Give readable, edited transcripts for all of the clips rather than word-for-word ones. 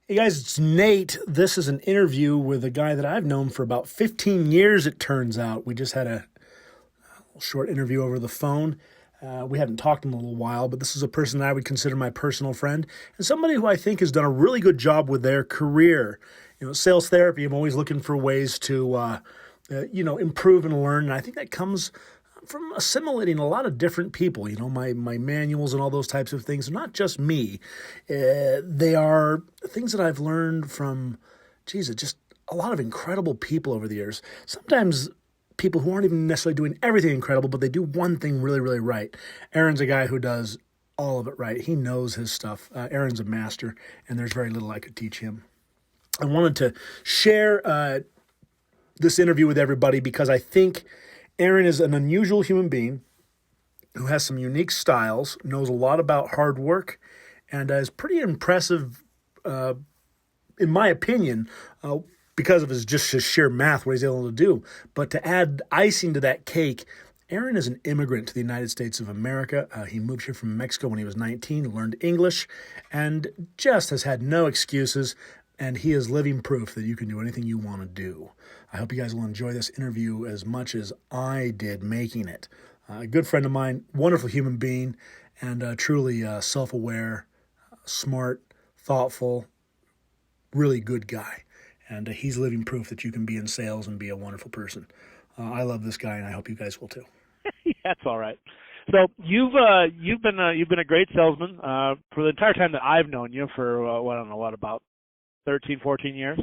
Hey guys, it's Nate. This is an interview with a guy that I've known for about 15 years, it turns out. We just had a short interview over the phone. We hadn't talked in a little while, but this is a person that I would consider my personal friend and somebody who I think has done a really good job with their career. Sales therapy, I'm always looking for ways to, improve and learn. And I think that comes from assimilating a lot of different people. My manuals and all those types of things are not just me. They are things that I've learned from, just a lot of incredible people over the years. Sometimes people who aren't even necessarily doing everything incredible, but they do one thing really, really right. Aaron's a guy who does all of it right. He knows his stuff. Aaron's a master, and there's very little I could teach him. I wanted to share this interview with everybody because I think Aaron is an unusual human being who has some unique styles, knows a lot about hard work, and is pretty impressive, in my opinion, because of his sheer math, what he's able to do. But to add icing to that cake, Aaron is an immigrant to the United States of America. He moved here from Mexico when he was 19, learned English, and just has had no excuses. And he is living proof that you can do anything you want to do. I hope you guys will enjoy this interview as much as I did making it. A good friend of mine, wonderful human being, and truly self-aware, smart, thoughtful, really good guy. And he's living proof that you can be in sales and be a wonderful person. I love this guy, and I hope you guys will too. That's all right. So you've been a great salesman for the entire time that I've known you for about 13, 14 years?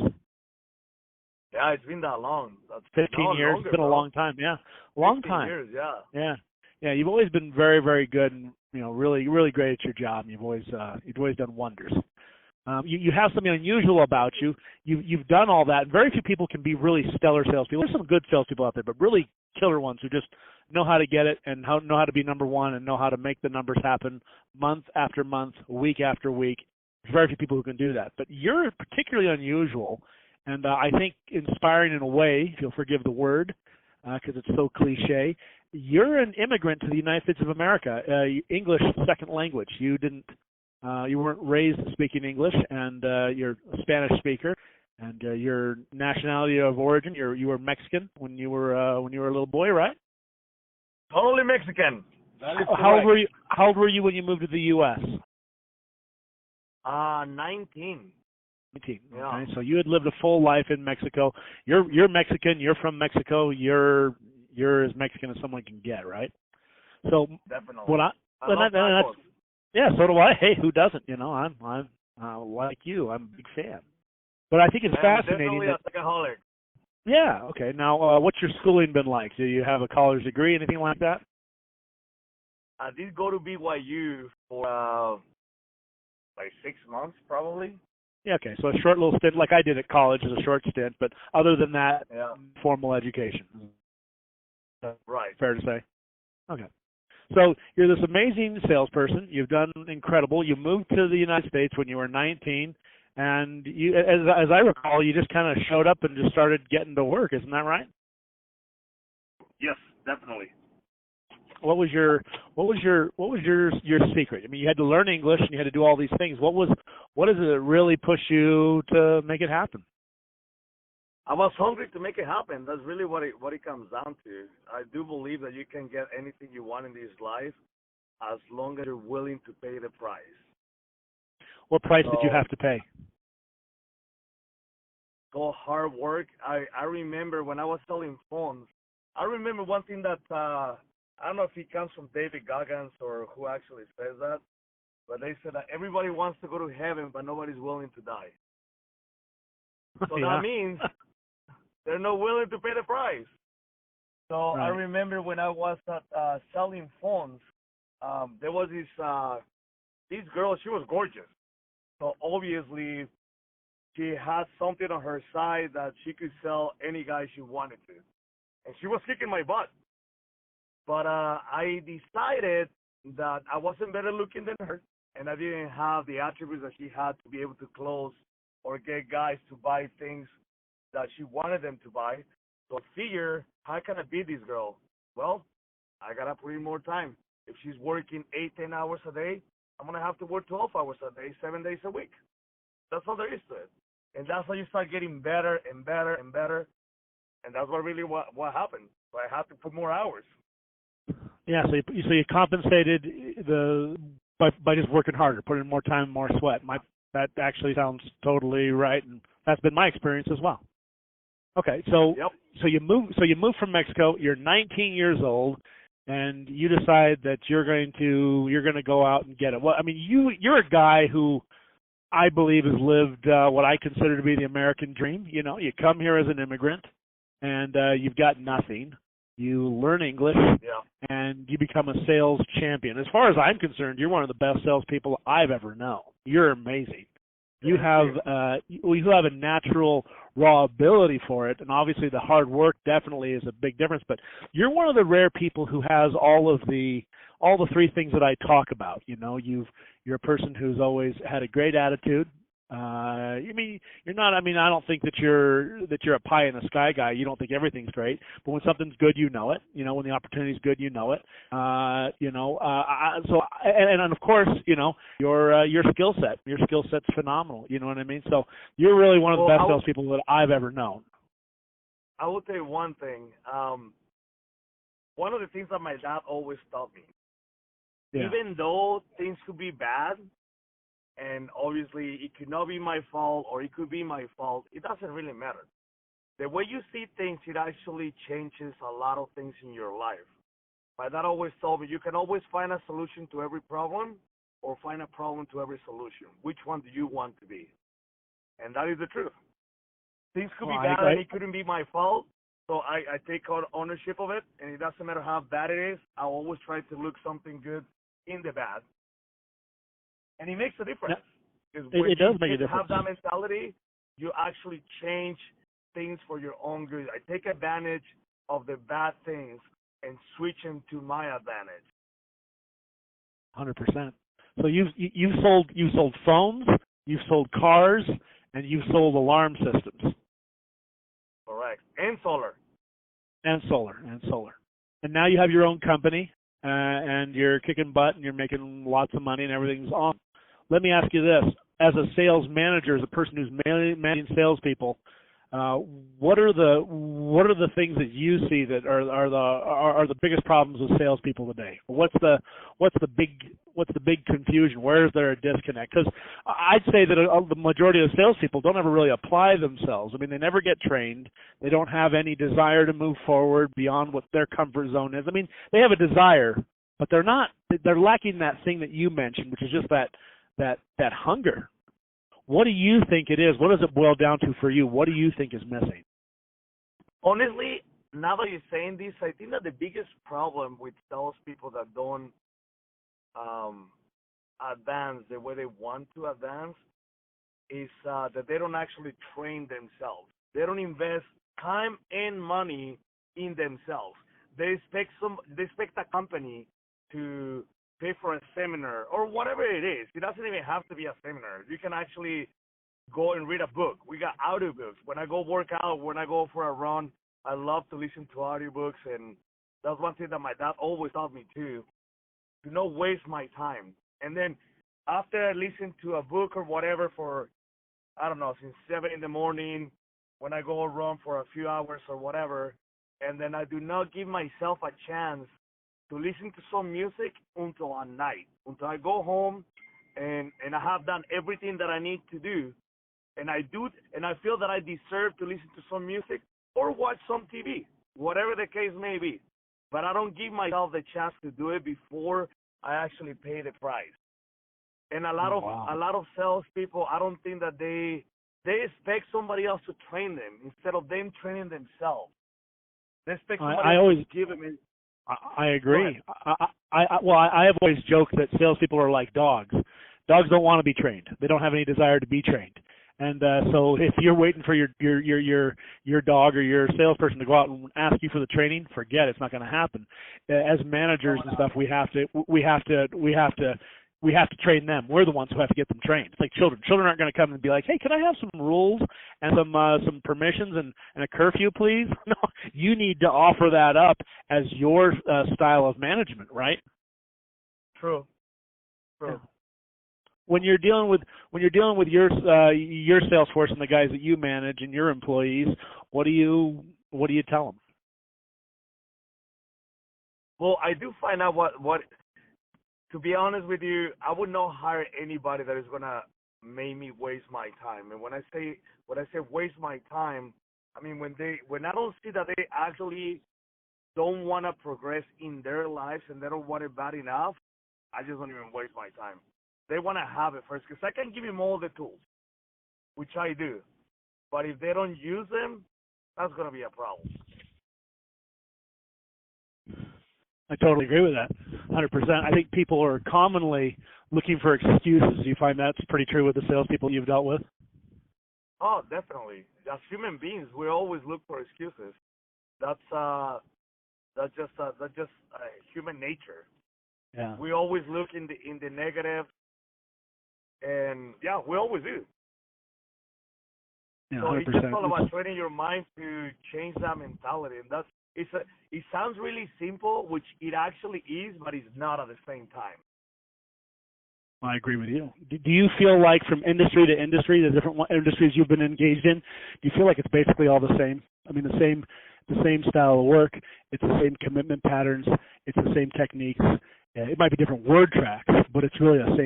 Yeah, it's been that long. That's 15 years. Longer, It's been a bro. long time, yeah. Long 15 time. years, yeah. Yeah. Yeah, you've always been very, very good and, really, really great at your job. You've always done wonders. You have something unusual about you. You've done all that. Very few people can be really stellar salespeople. There's some good salespeople out there, but really killer ones who just know how to get it and know how to be number one and know how to make the numbers happen month after month, week after week. There's very few people who can do that. But you're particularly unusual, and I think inspiring in a way, if you'll forgive the word, because it's so cliche. You're an immigrant to the United States of America, English second language. You weren't raised speaking English, and you're a Spanish speaker, and your nationality of origin, you were Mexican when you were a little boy, right? Totally Mexican. How old were you when you moved to the U.S.? 19. 19. Yeah. Okay, so you had lived a full life in Mexico. You're Mexican. You're from Mexico. You're as Mexican as someone can get, right? So Definitely. Yeah, so do I. Hey, who doesn't? I'm like you. I'm a big fan. But I think it's fascinating. Definitely a alcoholic. Yeah. Okay. Now, what's your schooling been like? Do you have a college degree, anything like that? I did go to BYU for like 6 months, probably. Yeah. Okay. So a short little stint, like I did at college, is a short stint. But other than that, yeah. Formal education. Right. Fair to say. Okay. So you're this amazing salesperson. You've done incredible. You moved to the United States when you were 19, and you, as I recall, you just kind of showed up and just started getting to work. Isn't that right? Yes, definitely. What was your secret? I mean, you had to learn English and you had to do all these things. What does it really push you to make it happen? I was hungry to make it happen. That's really what it comes down to. I do believe that you can get anything you want in this life as long as you're willing to pay the price. What price did you have to pay? So hard work. I remember when I was selling phones, I remember one thing that, I don't know if it comes from David Goggins or who actually says that, but they said that everybody wants to go to heaven, but nobody's willing to die. So Yeah. that means they're not willing to pay the price. So right. I remember when I was selling phones, there was this girl. She was gorgeous. So obviously, she had something on her side that she could sell any guy she wanted to, and she was kicking my butt. But I decided that I wasn't better looking than her, and I didn't have the attributes that she had to be able to close or get guys to buy things that she wanted them to buy. So I figure, how can I beat this girl? Well, I got to put in more time. If she's working 8, 10 hours a day, I'm going to have to work 12 hours a day, 7 days a week. That's all there is to it. And that's how you start getting better and better and better. And that's what happened. So I had to put more hours. Yeah, so you compensated by just working harder, putting in more time, more sweat. That actually sounds totally right, and that's been my experience as well. Okay, so Yep. so you move from Mexico. You're 19 years old, and you decide that you're going to go out and get it. Well, I mean, you're a guy who I believe has lived what I consider to be the American dream. You know, you come here as an immigrant, and you've got nothing. You learn English, Yeah. and you become a sales champion. As far as I'm concerned, you're one of the best salespeople I've ever known. You're amazing. You have a natural raw ability for it, and obviously the hard work definitely is a big difference. But you're one of the rare people who has all the three things that I talk about. You know, you're a person who's always had a great attitude. I mean, you're not. I mean, I don't think that you're a pie in the sky guy. You don't think everything's great, but when something's good, you know it. You know, when the opportunity's good, you know it. And of course, you know, your skill set's phenomenal. You know what I mean? So you're really one of the best salespeople that I've ever known. I will tell you one thing. One of the things that my dad always taught me, even though things could be bad, and obviously it could not be my fault or it could be my fault, it doesn't really matter. The way you see things, it actually changes a lot of things in your life. My dad always told me you can always find a solution to every problem or find a problem to every solution. Which one do you want to be? And that is the truth. Things could be bad and it couldn't be my fault, so I take ownership of it, and it doesn't matter how bad it is. I always try to look something good in the bad. And it makes a difference. It does make a difference. Have that mentality, you actually change things for your own good. I take advantage of the bad things and switch them to my advantage. 100%. So you've sold phones, you've sold cars, and you've sold alarm systems. Correct. And solar. And solar. And now you have your own company, and you're kicking butt, and you're making lots of money, and everything's on. Let me ask you this: as a sales manager, as a person who's managing salespeople, what are the things that you see that are the biggest problems with salespeople today? What's the big confusion? Where is there a disconnect? Because I'd say that the majority of salespeople don't ever really apply themselves. I mean, they never get trained. They don't have any desire to move forward beyond what their comfort zone is. I mean, they have a desire, but they're lacking that thing that you mentioned, which is just that hunger. What do you think it is? What does it boil down to for you? What do you think is missing? Honestly, now that you're saying this, I think that the biggest problem with salespeople that don't advance the way they want to advance is that they don't actually train themselves. They don't invest time and money in themselves. They expect a company to pay for a seminar or whatever it is. It doesn't even have to be a seminar. You can actually go and read a book. We got audiobooks. When I go work out, when I go for a run, I love to listen to audiobooks, and that's one thing that my dad always taught me too, to not waste my time. And then after I listen to a book or whatever for, I don't know, since 7 in the morning, when I go run for a few hours or whatever, and then I do not give myself a chance to listen to some music until at night, until I go home and I have done everything that I need to do, and I feel that I deserve to listen to some music or watch some TV, whatever the case may be. But I don't give myself the chance to do it before I actually pay the price. And a lot of salespeople, I don't think that they expect somebody else to train them instead of them training themselves. They expect somebody else to give them. I agree. I have always joked that salespeople are like dogs. Dogs don't want to be trained. They don't have any desire to be trained. And so if you're waiting for your dog or your salesperson to go out and ask you for the training, forget it. It's not going to happen. As managers and stuff, we have to train them. We're the ones who have to get them trained. It's like children. Children aren't going to come and be like, "Hey, can I have some rules and some permissions and a curfew, please?" No, you need to offer that up as your style of management, right? True. Yeah. when you're dealing with your sales force and the guys that you manage and your employees, what do you tell them? Well, I do find out what. To be honest with you, I would not hire anybody that is gonna make me waste my time. And when I say waste my time, I mean when I don't see that they actually don't want to progress in their lives and they don't want it bad enough, I just don't even waste my time. They want to have it first because I can give them all the tools, which I do. But if they don't use them, that's gonna be a problem. I totally agree with that, 100%. I think people are commonly looking for excuses. Do you find that's pretty true with the salespeople you've dealt with? Oh, definitely. As human beings, we always look for excuses. That's just human nature. Yeah. We always look in the negative, and yeah, we always do. Yeah, so 100%. it's just all about training your mind to change that mentality, and it sounds really simple, which it actually is, but it's not at the same time. I agree with you. Do you feel like from industry to industry, the different industries you've been engaged in, do you feel like it's basically all the same? I mean, the same style of work, it's the same commitment patterns, it's the same techniques. It might be different word tracks, but it's really the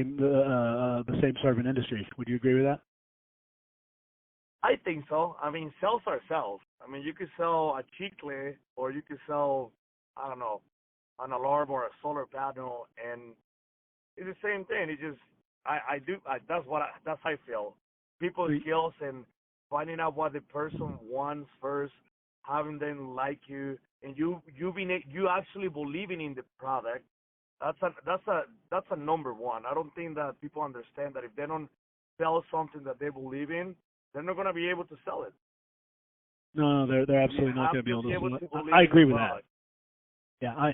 same sort of an industry. Would you agree with that? I think so. I mean, sales are sales. I mean, you could sell a chicle or you could sell, I don't know, an alarm or a solar panel, and it's the same thing. It's just that's how I feel. People's skills and finding out what the person wants first, having them like you, and you actually believing in the product. That's a number one. I don't think that people understand that if they don't sell something that they believe in, they're not going to be able to sell it. No, they're absolutely not going to be able to sell it. I I agree with that. Yeah,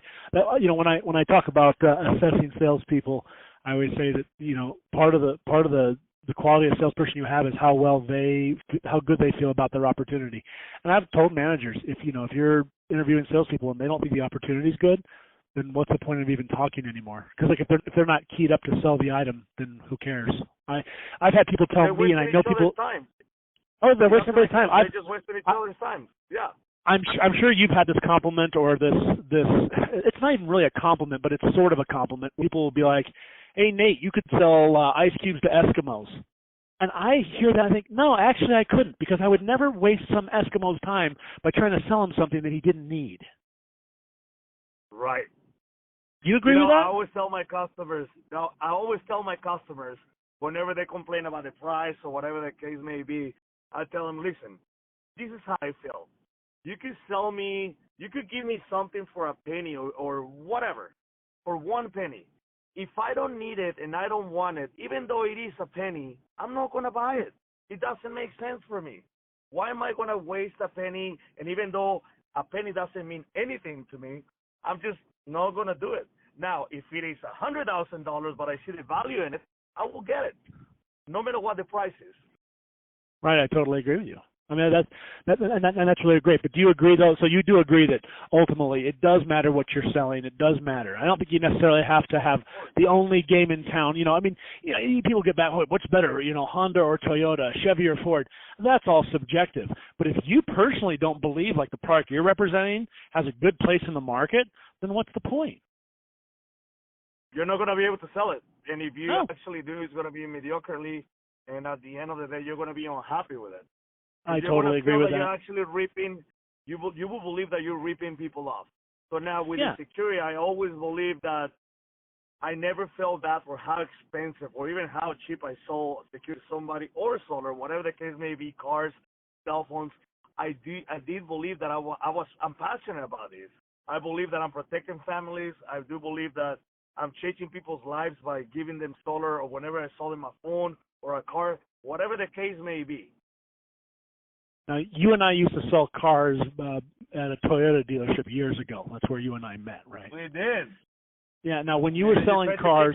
when I talk about assessing salespeople, I always say that part of the quality of salesperson you have is how good they feel about their opportunity. And I've told managers if you're interviewing salespeople and they don't think the opportunity is good, then what's the point of even talking anymore? Because if they're not keyed up to sell the item, then who cares? I've had people tell me, and I know people. Time. Oh, they're wasting their time. They just wasted each other's time. Yeah. I'm sure you've had this compliment or this. It's not even really a compliment, but it's sort of a compliment. People will be like, "Hey, Nate, you could sell ice cubes to Eskimos," and I hear that and I think, "No, actually, I couldn't because I would never waste some Eskimo's time by trying to sell him something that he didn't need." Right. Do you agree with that? I always tell my customers whenever they complain about the price or whatever the case may be, I tell them, listen, this is how I feel. You could give me something for a penny or whatever, for 1 penny. If I don't need it and I don't want it, even though it is a penny, I'm not going to buy it. It doesn't make sense for me. Why am I going to waste a penny? And even though a penny doesn't mean anything to me, I'm just not going to do it. Now, if it is $100,000, but I see the value in it, I will get it, no matter what the price is. Right, I totally agree with you. I mean, that's really great. But do you agree, though? So you do agree that ultimately it does matter what you're selling. It does matter. I don't think you necessarily have to have the only game in town. People get back, what's better, Honda or Toyota, Chevy or Ford? That's all subjective. But if you personally don't believe like the product you're representing has a good place in the market, then what's the point? You're not going to be able to sell it. And if you actually do, it's going to be mediocrely. And at the end of the day, you're going to be unhappy with it. I totally agree with that. You're actually reaping, you will believe that you're ripping people off. So now with the security, I always believe that I never felt bad for how expensive or even how cheap I sold security to somebody or solar, whatever the case may be, cars, cell phones. I did believe that I'm passionate about this. I believe that I'm protecting families. I do believe that I'm changing people's lives by giving them solar or whenever I sold them a phone or a car, whatever the case may be. Now, you and I used to sell cars at a Toyota dealership years ago. That's where you and I met, right? We did. Yeah. Now, when you were selling cars,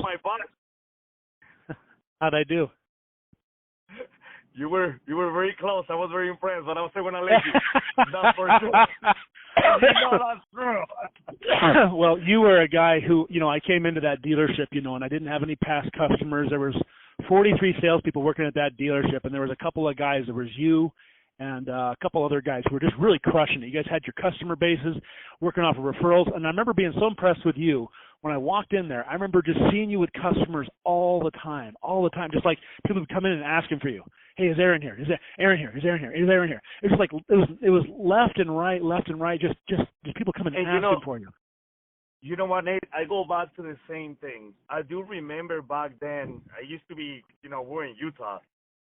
how'd I do? You were very close. I was very impressed, but I was saying when I let you. That's for sure. That's true. Well, you were a guy who, I came into that dealership, and I didn't have any past customers. There was 43 salespeople working at that dealership, and there was a couple of guys. There was you and a couple other guys who were just really crushing it. You guys had your customer bases working off of referrals, and I remember being so impressed with you when I walked in there. I remember just seeing you with customers all the time, just like people would come in and asking for you. Hey, is Aaron here? Is Aaron here? Is Aaron here? Is Aaron here? It was like it was left and right, just people coming and asking for you. You know what, Nate? I go back to the same thing. I do remember back then. I used to be, we're in Utah,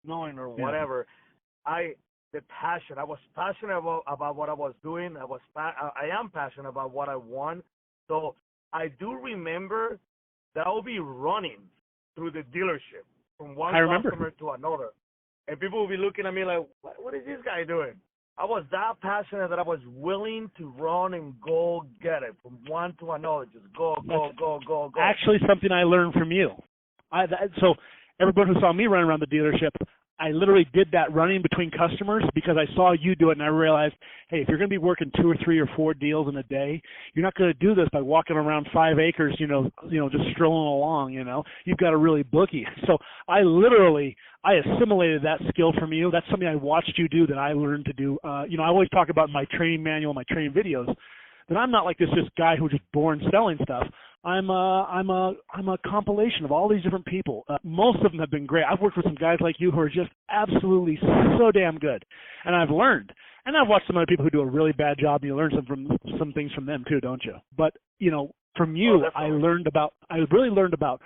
snowing or whatever. The passion. I was passionate about what I was doing. I am passionate about what I want. So I do remember that I would be running through the dealership from one customer to another. And people would be looking at me like, what is this guy doing? I was that passionate that I was willing to run and go get it from one to another. Just go. Actually, something I learned from you. So everybody who saw me run around the dealership, I literally did that running between customers because I saw you do it, and I realized, hey, if you're going to be working 2 or 3 or 4 deals in a day, you're not going to do this by walking around 5 acres, just strolling along. You've got to really bookie. So I assimilated that skill from you. That's something I watched you do that I learned to do. I always talk about in my training manual, my training videos, that I'm not like this just guy who's just born selling stuff. I'm a compilation of all these different people. Most of them have been great. I've worked with some guys like you who are just absolutely so damn good, and I've learned. And I've watched some other people who do a really bad job, and you learn some things from them too, don't you? But from you, I really learned about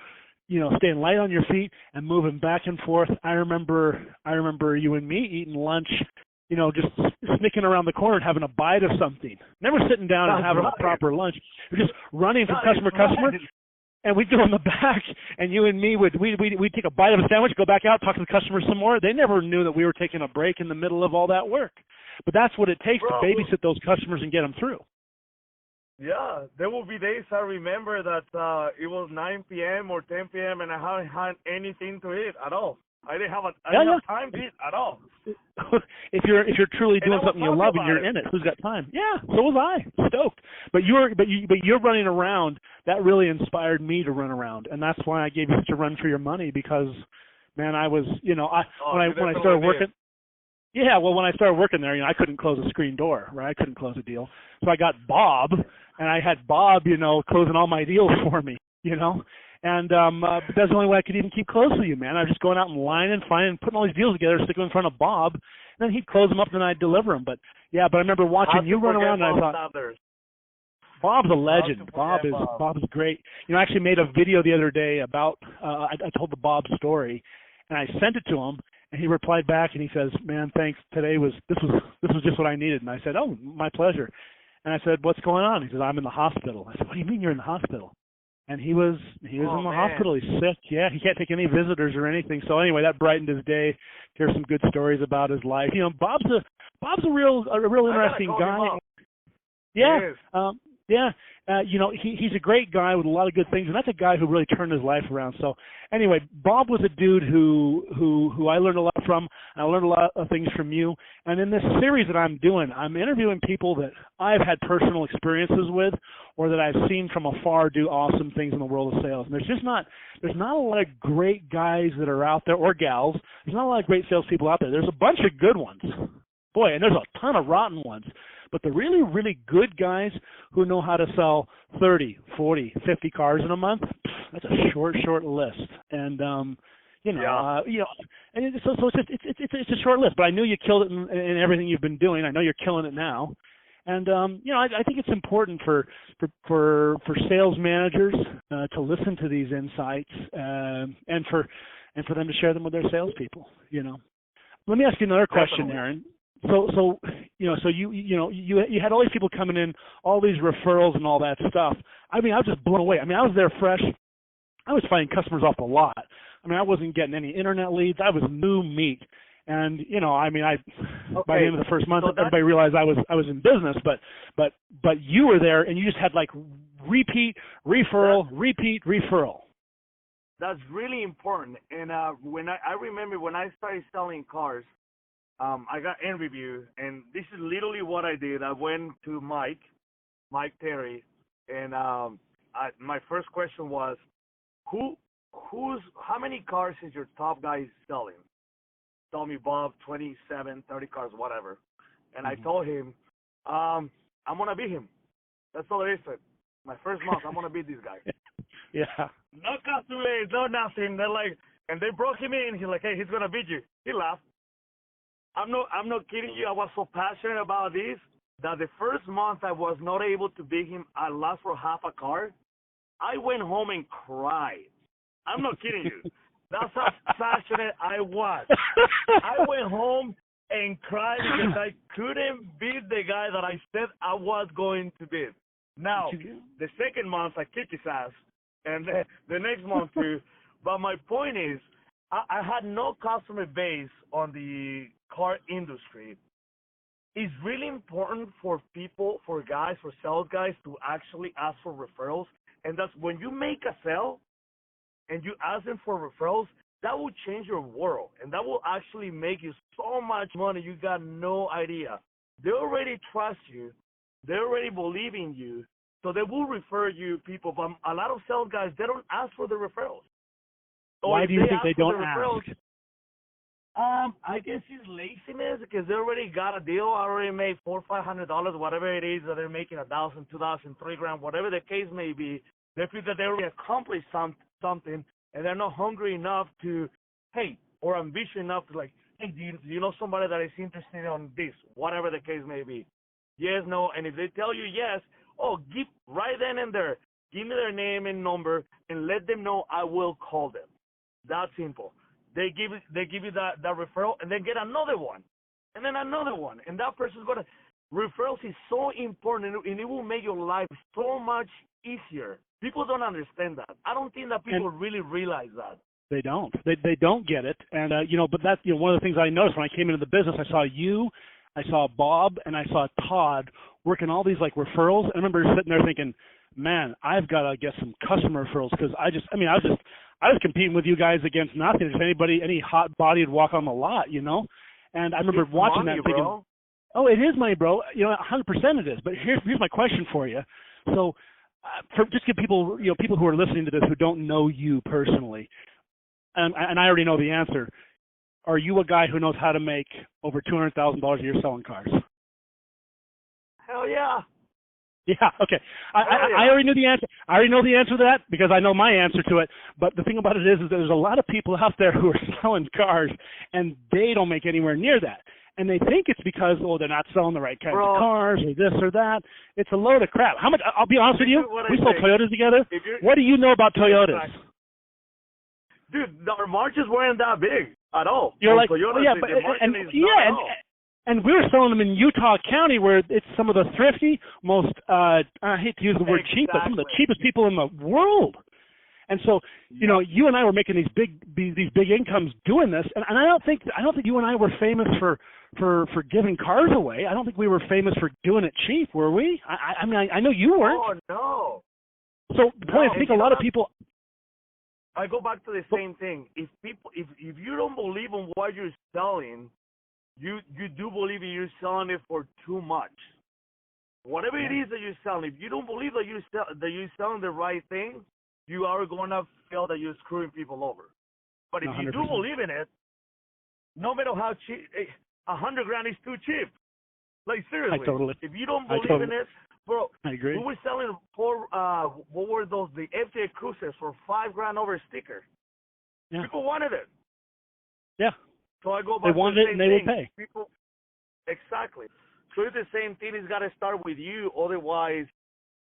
staying light on your feet and moving back and forth. I remember you and me eating lunch. Just sneaking around the corner and having a bite of something. Never sitting down and having a proper lunch. We're just running from customer to customer. And we'd go in the back, and you and me we'd take a bite of a sandwich, go back out, talk to the customer some more. They never knew that we were taking a break in the middle of all that work. But that's what it takes to babysit those customers and get them through. Yeah, there will be days I remember that it was 9 p.m. or 10 p.m. and I haven't had anything to eat at all. I didn't have time to eat at all. If you're truly doing something you love and you're in it, who's got time? Yeah, so was I. Stoked. But you're running around. That really inspired me to run around, and that's why I gave you such a run for your money because, man, I was when I started working. Yeah, well, when I started working there, I couldn't close a screen door, right? I couldn't close a deal, so I got Bob, and I had Bob, closing all my deals for me, And but that's the only way I could even keep close with you, man. I was just going out and lining, finding, putting all these deals together, sticking them in front of Bob, and then he'd close them up, and then I'd deliver them. But I remember watching you run around, and I thought, Bob's a legend. Bob's great. I actually made a video the other day about I told the Bob story, and I sent it to him, and he replied back, and he says, "Man, thanks. This was just what I needed." And I said, "Oh, my pleasure." And I said, "What's going on?" He said, "I'm in the hospital." I said, "What do you mean you're in the hospital?" And he was in the hospital. He's sick. Yeah, he can't take any visitors or anything. So anyway, that brightened his day. Hear some good stories about his life. Bob's a real interesting guy. Yeah. He's a great guy with a lot of good things, and that's a guy who really turned his life around. So anyway, Bob was a dude who I learned a lot from. I learned a lot of things from you. And in this series that I'm doing, I'm interviewing people that I've had personal experiences with, or that I've seen from afar do awesome things in the world of sales. And there's not a lot of great guys that are out there, or gals. There's not a lot of great salespeople out there. There's a bunch of good ones, boy, and there's a ton of rotten ones. But the really, really good guys who know how to sell 30, 40, 50 cars in a month, that's a short list. And and so it's a short list. But I knew you killed it in everything you've been doing. I know you're killing it now. And I think it's important for sales managers to listen to these insights and for them to share them with their salespeople. Let me ask you another question, Aaron. So you had all these people coming in, all these referrals and all that stuff. I mean, I was just blown away. I mean, I was there fresh. I was finding customers off the lot. I mean, I wasn't getting any internet leads. I was new meat. And by the end of the first month, everybody realized I was in business. But you were there, and you just had like repeat referral. That's really important. And when I remember when I started selling cars, I got interviewed, and this is literally what I did. I went to Mike Terry, and my first question was, who how many cars is your top guy selling? Told me Bob, 27, 30 cars, whatever. And I told him, I'm gonna beat him. That's all it is. My first month, I'm gonna beat this guy. Yeah. No customer base, no nothing. They're like, and they broke him in. He's like, hey, he's gonna beat you. He laughed. I'm not kidding you. I was so passionate about this that the first month I was not able to beat him. I lost for half a car. I went home and cried. I'm not kidding you. That's how passionate I was. I went home and cried because I couldn't beat the guy that I said I was going to beat. Now, the second month I kicked his ass, and the next month too. But my point is, I had no customer base on the car industry. It's really important for people, for guys, for sales guys to actually ask for referrals. And that's when you make a sale and you ask them for referrals, that will change your world. And that will actually make you so much money you got no idea. They already trust you. They already believe in you. So they will refer you people. But a lot of sales guys, they don't ask for the referrals. Why do you think they don't ask? I guess it's laziness because they already got a deal. I already made $400-$500, whatever it is that they're making, $1,000, $2,000, $3,000, whatever the case may be. They feel that they already accomplished something, and they're not hungry enough to, hey, or ambitious enough to like, hey, do you know somebody that is interested on this, whatever the case may be? Yes, no, and if they tell you yes, give right then and there, give me their name and number, and let them know I will call them. That simple. They give you that referral, and then get another one, and then another one, and that person's gonna. Referrals is so important, and it will make your life so much easier. People don't understand that. I don't think that people really realize that. They don't. They don't get it, and but that's one of the things I noticed when I came into the business. I saw you, I saw Bob, and I saw Todd working all these like referrals. And I remember sitting there thinking, man, I've got to get some customer referrals because I was competing with you guys against nothing. If any hot body would walk on the lot, And I remember watching that and thinking, bro. Oh, it is money, bro. 100% it is. But here's my question for you. So, just give people, people who are listening to this who don't know you personally, and I already know the answer. Are you a guy who knows how to make over $200,000 a year selling cars? Hell yeah. Yeah, okay. I already knew the answer. I already know the answer to that because I know my answer to it. But the thing about it is that there's a lot of people out there who are selling cars, and they don't make anywhere near that. And they think it's because, they're not selling the right kinds of cars or this or that. It's a load of crap. How much? I'll be honest with you. We sold Toyotas together. What do you know about Toyotas? Dude, our margins weren't that big at all. You're like, Toyotas, and we were selling them in Utah County, where it's some of the thrifty, most I hate to use the word cheap, but some of the cheapest people in the world. And so, you and I were making these big incomes doing this, and I don't think you and I were famous for giving cars away. I don't think we were famous for doing it cheap, were we? I mean, I know you weren't. Oh no. So the point is, I think a lot of people. I go back to the same thing. If you don't believe in what you're selling, you do believe that you're selling it for too much. Whatever it is that you're selling, if you don't believe that you're selling the right thing, you are going to feel that you're screwing people over. But if 100%. You do believe in it, no matter how cheap, $100,000 is too cheap. Like seriously, if you don't believe in it, bro, I agree. We were selling what were those? The FJ Cruisers for $5,000 over a sticker. Yeah. People wanted it. Yeah. So I go back. They wanted it, and they would pay. People, exactly. So it's the same thing. It's got to start with you. Otherwise,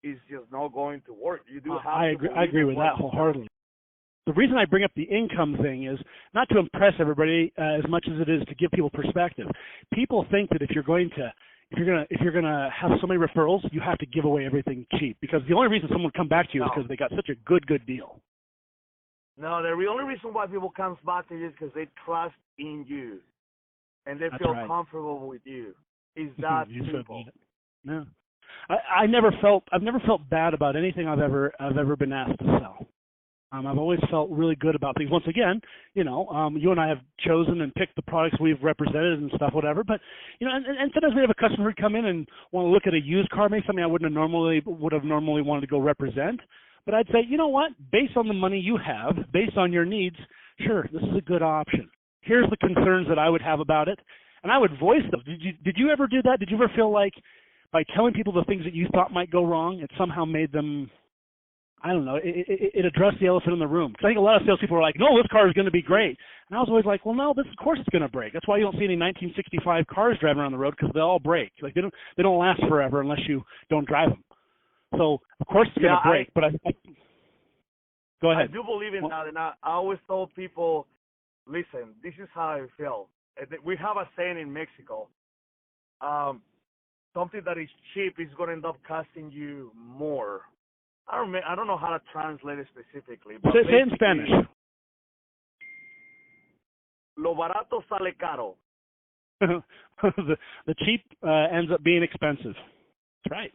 it's just not going to work. You do have. I agree with that wholeheartedly. The reason I bring up the income thing is not to impress everybody as much as it is to give people perspective. People think that if you're going to have so many referrals, you have to give away everything cheap, because the only reason someone would come back to you is because they got such a good deal. No, the only reason why people come back to you is because they trust in you, and they feel comfortable with you. Is that simple? No, I've never felt bad about anything I've ever been asked to sell. I've always felt really good about things. Once again, you and I have chosen and picked the products we've represented and stuff, whatever. But and sometimes we have a customer who come in and want to look at a used car, maybe something I would have normally wanted to go represent. But I'd say, you know what? Based on the money you have, based on your needs, sure, this is a good option. Here's the concerns that I would have about it, and I would voice them. Did you ever do that? Did you ever feel like by telling people the things that you thought might go wrong, it somehow made them, I don't know, it addressed the elephant in the room? Because I think a lot of salespeople are like, no, this car is going to be great. And I was always like, well, no, of course it's going to break. That's why you don't see any 1965 cars driving around the road, because they all break. Like they don't last forever unless you don't drive them. So of course it's going to break. But go ahead. I do believe in that, and I always told people, listen, this is how I feel. We have a saying in Mexico. Something that is cheap is going to end up costing you more. I don't know how to translate it specifically. But say it in Spanish. Lo barato sale caro. the cheap ends up being expensive. That's right.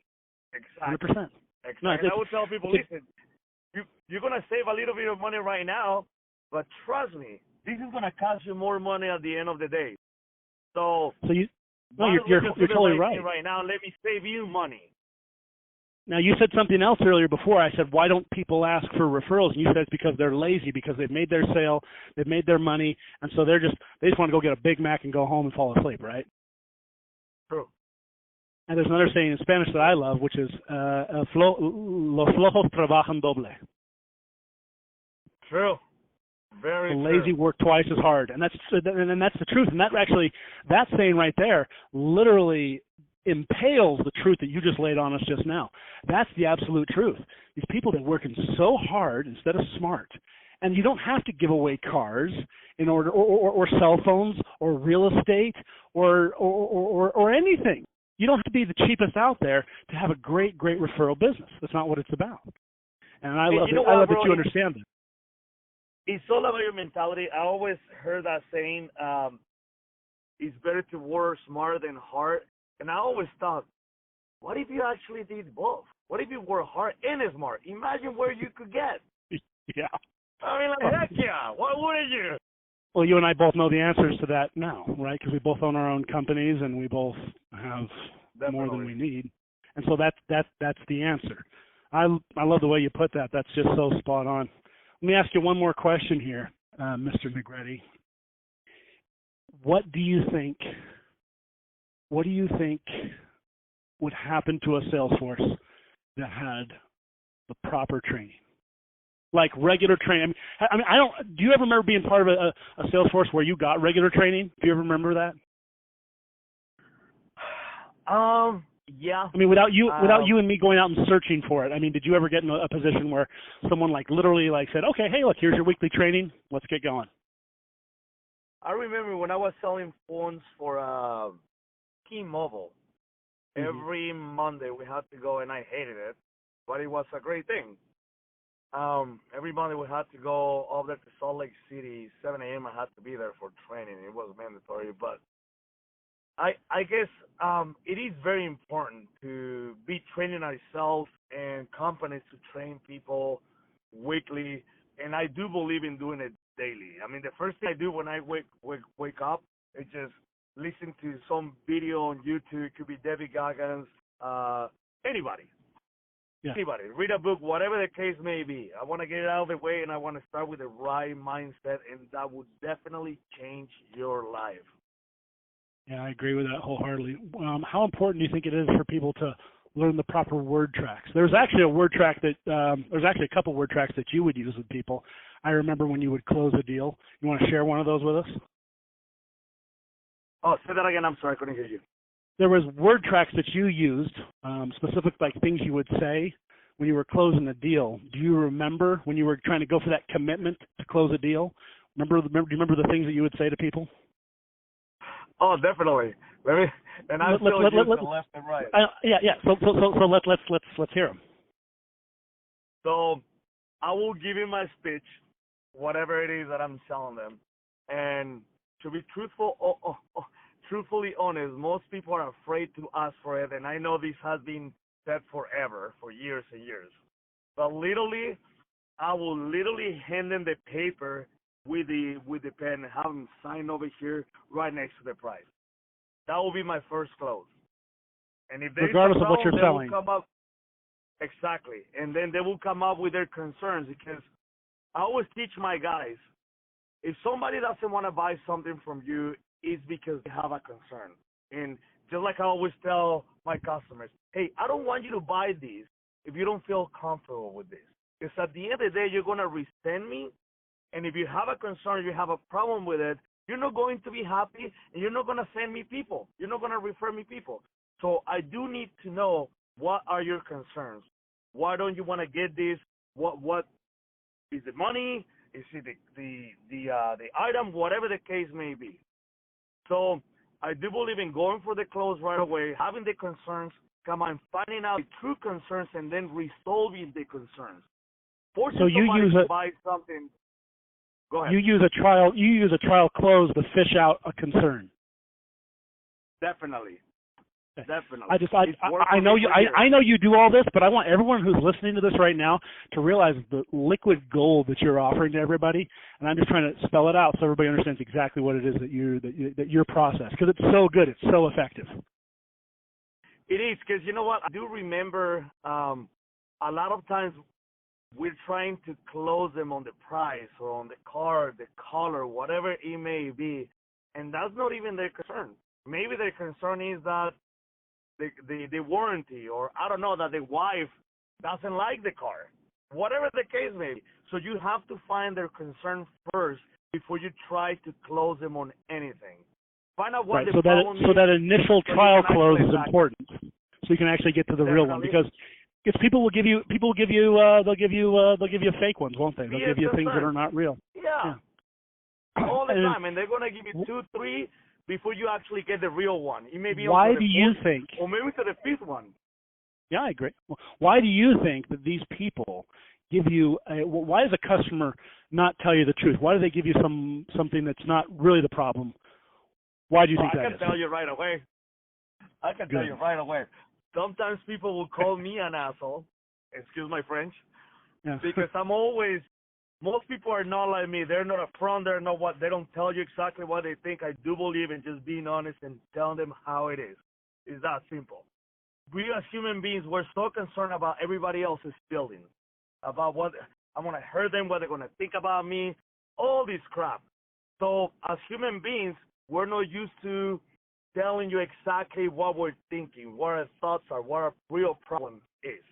Exactly. 100%. Exactly. No, and I would tell people, listen, you're going to save a little bit of money right now, but trust me, this is going to cost you more money at the end of the day. So you're totally right. Right now, let me save you money. Now, you said something else earlier before. I said, why don't people ask for referrals? And you said it's because they're lazy, because they've made their sale, they've made their money, and so they just want to go get a Big Mac and go home and fall asleep, right? True. And there's another saying in Spanish that I love, which is, los flojos trabajan doble. True. Very the lazy true. work twice as hard. And that's the truth. And that saying right there literally impales the truth that you just laid on us just now. That's the absolute truth. These people that are working so hard instead of smart. And you don't have to give away cars in order, or cell phones, or real estate, or anything. You don't have to be the cheapest out there to have a great referral business. That's not what it's about. And I love that you understand it. It's all about your mentality. I always heard that saying, it's better to work smarter than hard. And I always thought, what if you actually did both? What if you work hard and smart? Imagine where you could get. Yeah. I mean, like, heck yeah. Why wouldn't you? Well, you and I both know the answers to that now, right? Because we both own our own companies and we both have more than we need. And so that's the answer. I love the way you put that. That's just so spot on. Let me ask you one more question here, Mr. Negrete. What do you think would happen to a sales force that had the proper training? Like regular training. I mean, do you ever remember being part of a sales force where you got regular training? Do you ever remember that? Yeah. I mean, without you and me going out and searching for it. I mean, did you ever get in a position where someone literally said, "Okay, hey, look, here's your weekly training. Let's get going." I remember when I was selling phones for T-Mobile. Mm-hmm. Every Monday we had to go, and I hated it, but it was a great thing. Every Monday we had to go over there to Salt Lake City, 7 a.m. I had to be there for training. It was mandatory, but I guess it is very important to be training ourselves and companies to train people weekly, and I do believe in doing it daily. I mean, the first thing I do when I wake up is just listen to some video on YouTube. It could be Debbie Gagan's, anybody. Yeah. Anybody. Read a book, whatever the case may be. I want to get it out of the way, and I want to start with the right mindset, and that would definitely change your life. Yeah, I agree with that wholeheartedly. How important do you think it is for people to learn the proper word tracks? There's actually a word track that there's actually a couple word tracks that you would use with people. I remember when you would close a deal. You want to share one of those with us? Oh, say that again. I'm sorry, I couldn't hear you. There was word tracks that you used, specific things you would say when you were closing a deal. Do you remember when you were trying to go for that commitment to close a deal? Do you remember the things that you would say to people? Oh, definitely. And I'm still using left and right. Yeah. So let's hear them. So I will give you my speech, whatever it is that I'm selling them, and to be truthfully honest, most people are afraid to ask for it, and I know this has been said forever, for years and years. But literally, I will literally hand them the paper with the pen and have them sign over here right next to the price. That will be my first close. And if there's regardless of what you're selling, exactly. And then they will come up with their concerns because I always teach my guys, if somebody doesn't want to buy something from you, it's because they have a concern. And just like I always tell my customers, hey, I don't want you to buy these if you don't feel comfortable with this. Because at the end of the day, you're going to resent me. And if you have a concern, you have a problem with it, you're not going to be happy and you're not going to send me people. You're not going to refer me people. So I do need to know, what are your concerns? Why don't you want to get this? What is it, money? Is it the item? Whatever the case may be. So I do believe in going for the close right away, having the concerns, come on, finding out the true concerns, and then resolving the concerns. Forcing So you somebody use to buy something. Go ahead. you use a trial close to fish out a concern. Definitely. Okay. Definitely. I know you do all this, but I want everyone who's listening to this right now to realize the liquid gold that you're offering to everybody, and I'm just trying to spell it out so everybody understands exactly what it is that your process, because it's so good, it's so effective. It is, because you know what? I do remember a lot of times we're trying to close them on the price or on the car, the color, whatever it may be, and that's not even their concern. Maybe their concern is that the warranty, or I don't know, that the wife doesn't like the car, whatever the case may be. So you have to find their concern first before you try to close them on anything. Find out what the problem is. So that initial trial close is important, so you can actually get to the real one, because people will give you they'll give you fake ones, won't they? They'll give you things that are not real. Yeah. All the time, and they're gonna give you 2, 3 before you actually get the real one. It may be why to the do you fourth, think? or maybe to the 5th one. Yeah, I agree. Why do you think that these people give you? Why does a customer not tell you the truth? Why do they give you something that's not really the problem? Why do you think that is? I can tell you right away. Tell you right away. Sometimes people will call me an asshole. Excuse my French. Yeah. Because most people are not like me. They're not upfront. They're not what. They don't tell you exactly what they think. I do believe in just being honest and telling them how it is. It's that simple. We as human beings, we're so concerned about everybody else's feelings, about what I'm going to hurt them, what they're going to think about me, all this crap. So as human beings, we're not used to telling you exactly what we're thinking, what our thoughts are, what our real problem is.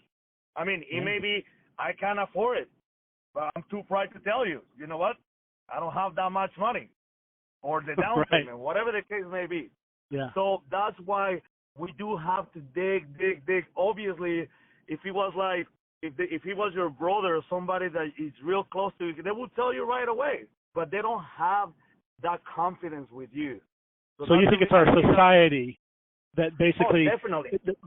I mean, it may be, I can't afford it, but I'm too proud to tell you. You know what? I don't have that much money, or the down payment, whatever the case may be. Yeah. So that's why we do have to dig. Obviously, if he was like, if he was your brother or somebody that is real close to you, they will tell you right away. But they don't have that confidence with you. So you think it's our society that basically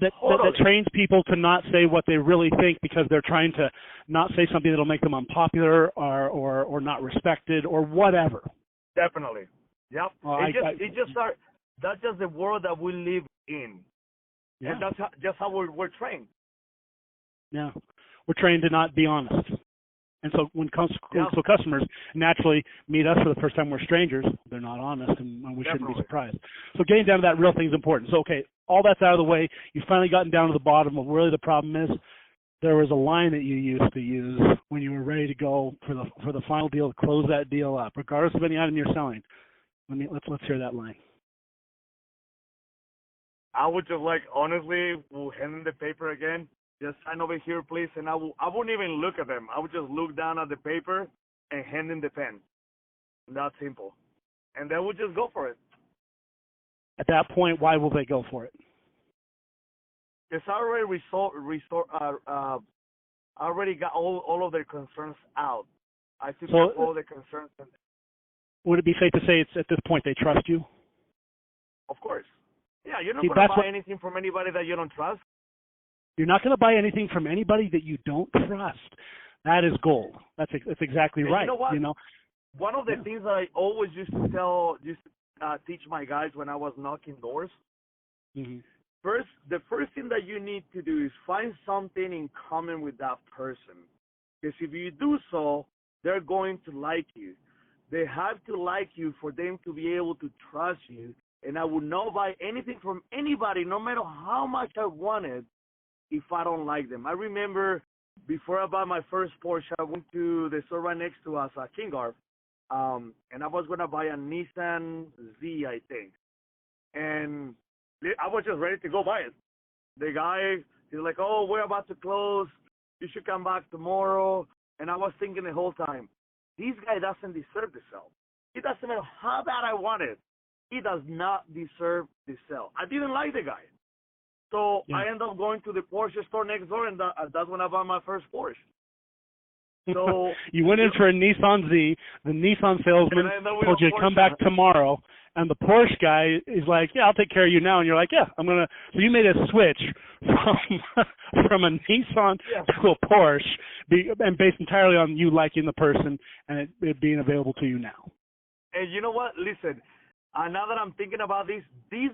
that trains people to not say what they really think, because they're trying to not say something that'll make them unpopular or not respected or whatever. Definitely. Yep. Well, that's just the world that we live in. Yeah. And that's just how we're trained. Yeah. We're trained to not be honest. And so so customers naturally meet us for the first time, we're strangers, they're not honest, and we shouldn't be surprised. So getting down to that real thing is important. So, okay, all that's out of the way. You've finally gotten down to the bottom of really the problem is. There was a line that you used to use when you were ready to go for the final deal, to close that deal up, regardless of any item you're selling. Let's hear that line. I would just honestly, we'll hand in the paper again. Just sign over here, please. And I wouldn't even look at them. I would just look down at the paper and hand in the pen. That simple. And they would just go for it. At that point, why will they go for it? It's already already got all of their concerns out. I took all the concerns. Would it be safe to say it's at this point they trust you? Of course. Yeah, you're not going to buy anything from anybody that you don't trust. You're not going to buy anything from anybody that you don't trust. That is gold. That's exactly right. You know what? One of the Yeah. things I always used to teach my guys when I was knocking doors. Mm-hmm. The first thing that you need to do is find something in common with that person. Because if you do so, they're going to like you. They have to like you for them to be able to trust you. And I would not buy anything from anybody, no matter how much I wanted, if I don't like them. I remember before I bought my first Porsche, I went to the store right next to us, King Garb, and I was going to buy a Nissan Z, I think. And I was just ready to go buy it. The guy, he's like, oh, we're about to close. You should come back tomorrow. And I was thinking the whole time, this guy doesn't deserve the sell. It doesn't matter how bad I want it. He does not deserve the sell. I didn't like the guy. So I ended up going to the Porsche store next door, and that's when I bought my first Porsche. So you went in for a Nissan Z. The Nissan salesman told you to come back tomorrow, and the Porsche guy is like, "Yeah, I'll take care of you now." And you're like, "Yeah, I'm gonna." So you made a switch from a Nissan to a Porsche, and based entirely on you liking the person and it being available to you now. And you know what? Listen, now that I'm thinking about this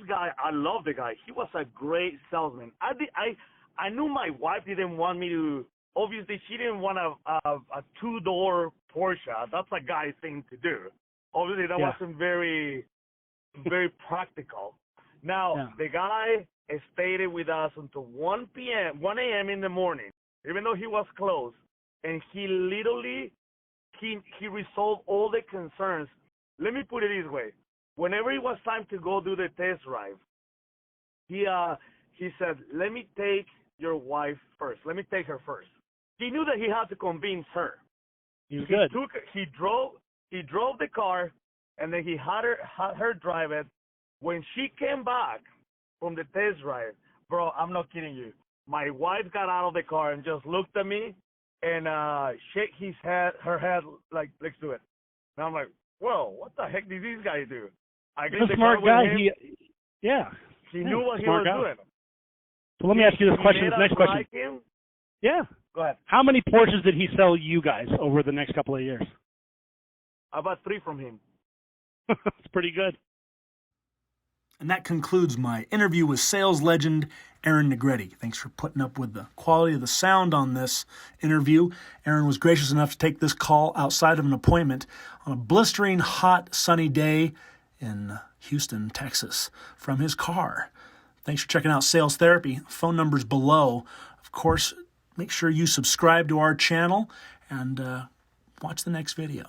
guy, I love the guy. He was a great salesman. I knew my wife didn't want me to. Obviously, she didn't want a two-door Porsche. That's a guy thing to do. Obviously, that wasn't very, very practical. Now, the guy stayed with us until 1 a.m. in the morning, even though he was closed. And he literally, he resolved all the concerns. Let me put it this way. Whenever it was time to go do the test drive, he said, let me take your wife first. Let me take her first. He knew that he had to convince her. He was good. He drove the car, and then he had her drive it. When she came back from the test drive, bro, I'm not kidding you. My wife got out of the car and just looked at me and shake her head like, let's do it. And I'm like, whoa, what the heck did this guy do? I He's a smart guy. He knew what he was doing. So let me ask you this question. This next question. Like him. Yeah. Go ahead. How many Porsches did he sell you guys over the next couple of years? I bought 3 from him. That's pretty good. And that concludes my interview with sales legend Aaron Negrete. Thanks for putting up with the quality of the sound on this interview. Aaron was gracious enough to take this call outside of an appointment on a blistering, hot, sunny day in Houston, Texas, from his car. Thanks for checking out Sales Therapy. Phone number's below. Of course, make sure you subscribe to our channel and watch the next video.